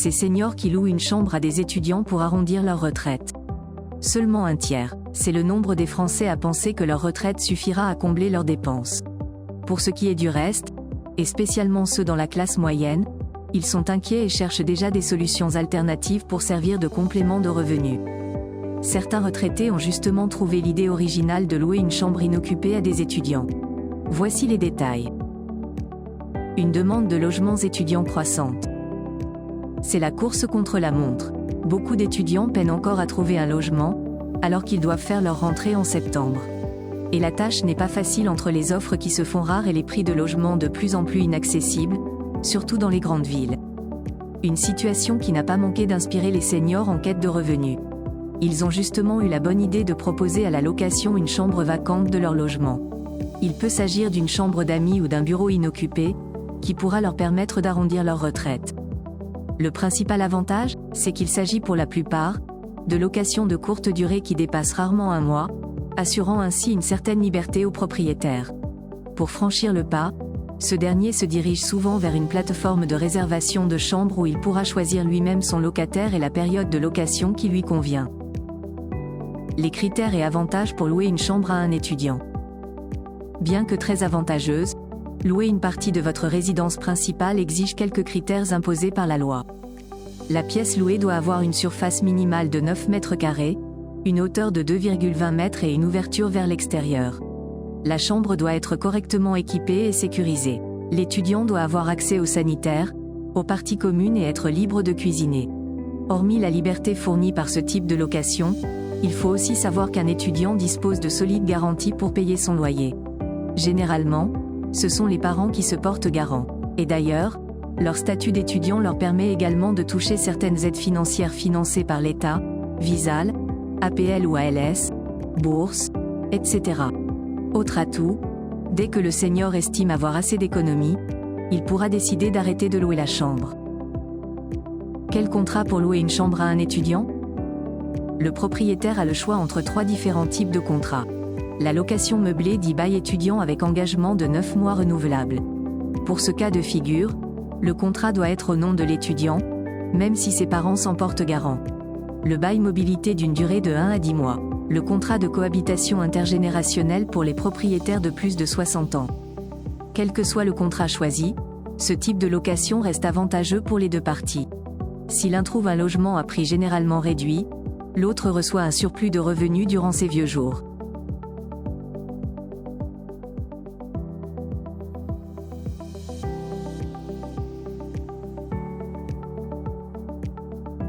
ces seniors qui louent une chambre à des étudiants pour arrondir leur retraite. Seulement un tiers, c'est le nombre des Français à penser que leur retraite suffira à combler leurs dépenses. Pour ce qui est du reste, et spécialement ceux dans la classe moyenne, ils sont inquiets et cherchent déjà des solutions alternatives pour servir de complément de revenus. Certains retraités ont justement trouvé l'idée originale de louer une chambre inoccupée à des étudiants. Voici les détails. Une demande de logements étudiants croissante. C'est la course contre la montre. Beaucoup d'étudiants peinent encore à trouver un logement, alors qu'ils doivent faire leur rentrée en septembre. Et la tâche n'est pas facile entre les offres qui se font rares et les prix de logement de plus en plus inaccessibles, surtout dans les grandes villes. Une situation qui n'a pas manqué d'inspirer les seniors en quête de revenus. Ils ont justement eu la bonne idée de proposer à la location une chambre vacante de leur logement. Il peut s'agir d'une chambre d'amis ou d'un bureau inoccupé, qui pourra leur permettre d'arrondir leur retraite. Le principal avantage, c'est qu'il s'agit pour la plupart, de locations de courte durée qui dépassent rarement un mois, assurant ainsi une certaine liberté aux propriétaires. Pour franchir le pas, ce dernier se dirige souvent vers une plateforme de réservation de chambres où il pourra choisir lui-même son locataire et la période de location qui lui convient. Les critères et avantages pour louer une chambre à un étudiant. Bien que très avantageuse, louer une partie de votre résidence principale exige quelques critères imposés par la loi. La pièce louée doit avoir une surface minimale de 9 mètres carrés, une hauteur de 2,20 mètres et une ouverture vers l'extérieur. La chambre doit être correctement équipée et sécurisée. L'étudiant doit avoir accès aux sanitaires, aux parties communes et être libre de cuisiner. Hormis la liberté fournie par ce type de location, il faut aussi savoir qu'un étudiant dispose de solides garanties pour payer son loyer. Généralement, ce sont les parents qui se portent garants. Et d'ailleurs, leur statut d'étudiant leur permet également de toucher certaines aides financières financées par l'État, VISAL, APL ou ALS, bourse, etc. Autre atout, dès que le senior estime avoir assez d'économies, il pourra décider d'arrêter de louer la chambre. Quel contrat pour louer une chambre à un étudiant ? Le propriétaire a le choix entre 3 différents types de contrats. La location meublée dit bail étudiant avec engagement de 9 mois renouvelable. Pour ce cas de figure, le contrat doit être au nom de l'étudiant, même si ses parents s'en portent garant. Le bail mobilité d'une durée de 1 à 10 mois. Le contrat de cohabitation intergénérationnelle pour les propriétaires de plus de 60 ans. Quel que soit le contrat choisi, ce type de location reste avantageux pour les deux parties. Si l'un trouve un logement à prix généralement réduit, l'autre reçoit un surplus de revenus durant ses vieux jours.